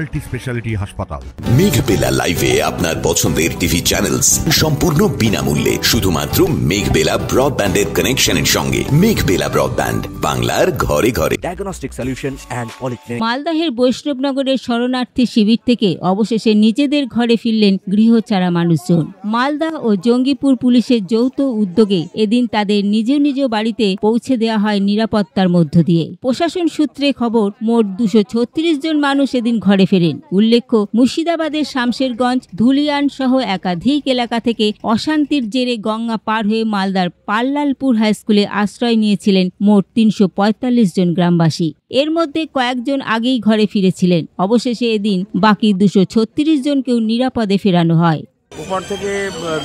Multi speciality হাসপাতাল। মেঘবেলা লাইভে আপনার পছন্দের টিভি চ্যানেলস সম্পূর্ণ বিনামূল্যে শুধুমাত্র মেঘবেলা ব্রডব্যান্ডের কানেকশনের সঙ্গে। মেঘবেলা ব্রডব্যান্ড, বাংলার ঘরে ঘরে। Diagnostic solution and polyclinic. মালদহের বৈষ্ণবনগরের শরণার্থী শিবির থেকে অবশেষে নিজেদের ঘরে ফিরলেন গৃহচারা মানুষজন। মালদা ও জঙ্গিপুর পুলিশের যৌথ উদ্যোগে এদিন তাদের নিজ নিজ বাড়িতে পৌঁছে দেওয়া হয় নিরাপত্তার মধ্য দিয়ে। প্রশাসন সূত্রে খবর, মোট 236 জন মানুষ এদিন ঘরে ফেরেন। উল্লেখ্য, মুর্শিদাবাদের শামশেরগঞ্জ, ধুলিয়ান সহ একাধিক এলাকা থেকে অশান্তির জেরে গঙ্গা পার হয়ে মালদার পাল্লালপুর হাইস্কুলে আশ্রয় নিয়েছিলেন মোট 345 জন গ্রামবাসী। এর মধ্যে কয়েকজন আগেই ঘরে ফিরেছিলেন। অবশেষে এদিন বাকি 236 জনকেও নিরাপদে ফেরানো হয়। ওপার থেকে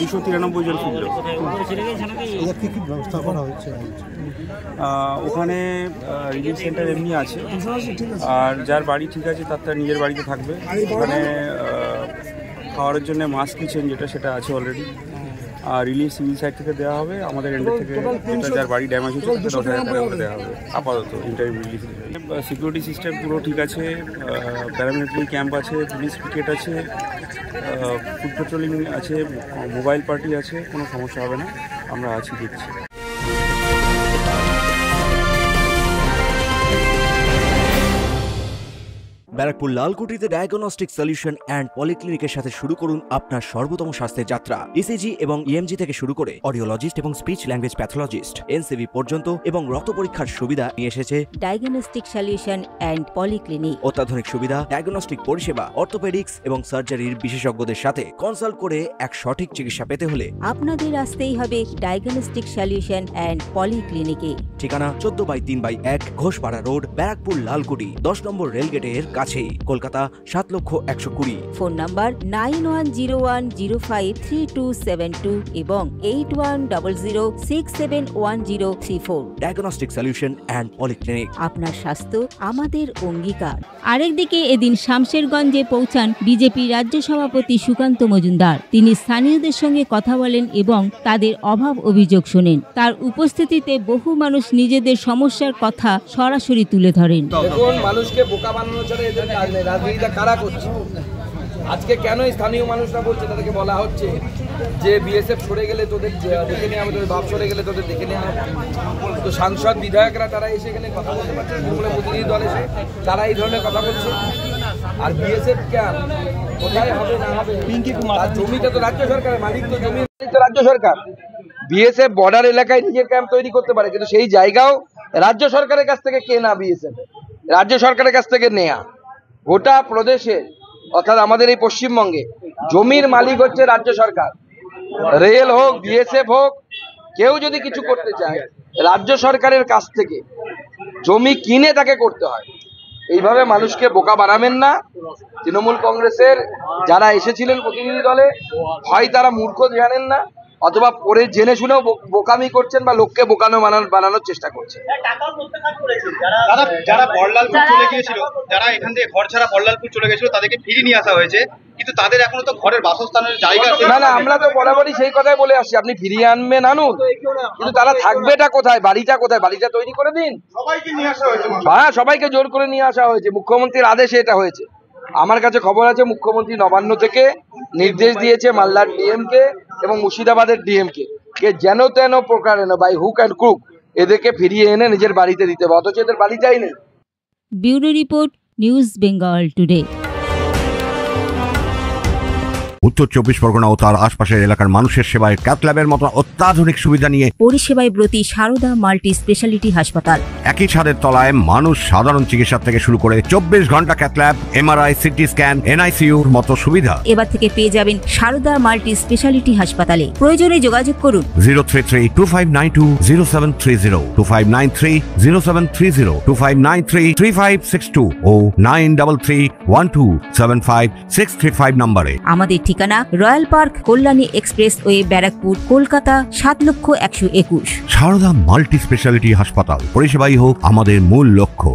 293 জন ফিরল। ওখানে রিলিফ সেন্টার এমনি আছে, আর যার বাড়ি ঠিক আছে তার নিজের বাড়িতে থাকবে। ওখানে খাওয়ার জন্য মাস্ক কিচেন যেটা আছে অলরেডি। আর রিলিফ সিভিল সাইড থেকে দেওয়া হবে, আমাদের এন্ডের থেকে যেটা যার বাড়ি ড্যামেজ হচ্ছে 10,000 টাকা করে দেওয়া হবে আপাতত ইন্টারিম রিলিফ। সিকিউরিটি সিস্টেম পুরো ঠিক আছে, প্যারামিলিটারি ক্যাম্প আছে, পুলিশ পিকেট আছে, ফুড পেট্রোলিং আছে, মোবাইল পার্টি আছে, কোনো সমস্যা হবে না, আমরা আছি, দেখছি। ব্যারাকপুর লালকুটিতে ডায়াগনস্টিক সলিউশন অ্যান্ড পলিক্লিনিকের সাথে শুরু করুন আপনার সর্বোত্তম স্বাস্থ্যের যাত্রা। ইসিজি এবং ইএমজি থেকে শুরু করে অডিওলজিস্ট এবং স্পিচ ল্যাঙ্গুয়েজ প্যাথোলজিস্ট, এনসিবি পর্যন্ত এবং রক্ত পরীক্ষার সুবিধা নিয়ে এসেছে ডায়াগনস্টিক সলিউশন অ্যান্ড পলিক্লিনিক। অত্যাধুনিক সুবিধা, ডায়াগনস্টিক পরিষেবা, অর্থোপেডিক্স এবং সার্জারির বিশেষজ্ঞদের সাথে কনসাল্ট করে এক সঠিক চিকিৎসা পেতে হলে আপনাদের আসতেই হবে ডায়াগনস্টিক সলিউশন অ্যান্ড পলিক্লিনিকে। ঠিকানা 14/3/1 ঘোষপাড়া রোড, ব্যারাকপুর লালকুটি, 10 নম্বর রেলগেটের কাছেই, কলকাতা 7,120,000। ফোন নাম্বার 9101053272 এবং 8100671034। ডায়াগনস্টিক সলিউশন অ্যান্ড পলিক্লিনিক, আপনার স্বাস্থ্য আমাদের অঙ্গীকার। আরেকদিকে এদিন শামশেরগঞ্জে পৌঁছান বিজেপি রাজ্য সভাপতি সুকান্ত মজুমদার। তিনি স্থানীয়দের সঙ্গে কথা বলেন এবং তাদের অভাব অভিযোগ শোনেন। তার উপস্থিতিতে বহু মানুষ নিজেদের সমস্যার কথা সরাসরি তুলে ধরেন। দেখুন, মানুষকে বোকা বানানো ছাড়া এদের কাজ নেই। রাজনীতিটা কারা করছে? আজকে কেন স্থানীয় মানুষরা বলছে, তাদেরকে বলা হচ্ছে যে বিএসএফ সরে গেলে তোদের দেখে নেওয়া হবে, তোদের বাপ সরে গেলে তোদের দেখে নেওয়া হবে। তো সাংসদ বিধায়করা তারা এসে এখানে কথা বলতে পারছে, তৃণমূলের প্রতিনিধি দল এসে তারা এই ধরনের কথা বলছে। আর বিএসএফ ক্যাম্প কোথায় হবে না হবে, আর জমিটা তো রাজ্য সরকারের মালিক, তো জমি তো রাজ্য সরকার। বিএসএফ বর্ডার এলাকায় নিজের ক্যাম্প তৈরি করতে পারে, কিন্তু সেই জায়গাও রাজ্য সরকারের কাছ থেকে কেনা, বিএসএফ রাজ্য সরকারের কাছ থেকে নেয়া। গোটা প্রদেশে অর্থাৎ আমাদের এই পশ্চিমবঙ্গে জমির মালিক হচ্ছে রাজ্য সরকার। রেল হোক, বিএসএফ হোক, কেউ যদি কিছু করতে চায় রাজ্য সরকারের কাছ থেকে জমি কিনে তাকে করতে হয়। এইভাবে মানুষকে বোকা বানাবেন না। তৃণমূল কংগ্রেসের যারা এসেছিলেন প্রতিনিধি দলে, হয় তারা মূর্খ জানেন না, অথবা পরে জেনে শুনেও বোকামি করছেন বা লোককে বোকানো বানানোর চেষ্টা করছেন। যারা বড়লালপুর চলে গিয়েছিল, যারা এখান থেকে ঘর ছাড়া বড়লালপুর চলে গেছিল, তাদেরকে ফিরিয়ে নিয়ে আসা হয়েছে, কিন্তু তাদের এখনো তো ঘরের বাসস্থানের জায়গা না, আমরা তো বরাবরই সেই কথাই বলে আসছি, আপনি ফিরিয়ে আনবেন আনুন, কিন্তু তারা থাকবেটা কোথায়, বাড়িটা কোথায়, বাড়িটা তৈরি করে দিন। সবাইকে নিয়ে আসা হয়েছে, হ্যাঁ, সবাইকে জোর করে নিয়ে আসা হয়েছে, মুখ্যমন্ত্রীর আদেশে এটা হয়েছে। আমার কাছে খবর আছে মুখ্যমন্ত্রী নবান্ন থেকে নির্দেশ দিয়েছে মালদার ডিএমকে এবং মুর্শিদাবাদের ডিএমকে কে যেন তেন প্রকারে বাই হুক অ্যান্ড ক্রুক এদেরকে ফিরিয়ে এনে নিজের বাড়িতে দিতে হবে, অথচ এদের বাড়ি চাই নেই। Bureau report, news Bengal today. উত্তর 24 পরগনা ও তার আশপাশের এলাকার মানুষের সেবায় ক্যাথ ল্যাবের মতো অত্যাধুনিক সুবিধা নিয়ে পরিষেবায় ব্রতী সারদা মাল্টি স্পেশালিটি হাসপাতাল। একই ছাদের তলায় মানুষ সাধারণ চিকিৎসা থেকে শুরু করে 24 ঘন্টা cath lab, MRI, CT scan, এনআইসিইউর মতো সুবিধা এবার থেকে পেয়ে যাবেন সারদা মাল্টি স্পেশালিটি হাসপাতালে। প্রয়োজনে যোগাযোগ করুন 033-2592-0730, 2593-0730, 2593-3562 ও 9331275635 নম্বরে। আমাদের ঠিকানা Royal Park, Kalyani expressway, Barrackpore, Kolkata 7,121,000। Sarada multi speciality হাসপাতাল, পরিষেবাই হোক আমাদের মূল লক্ষ্য।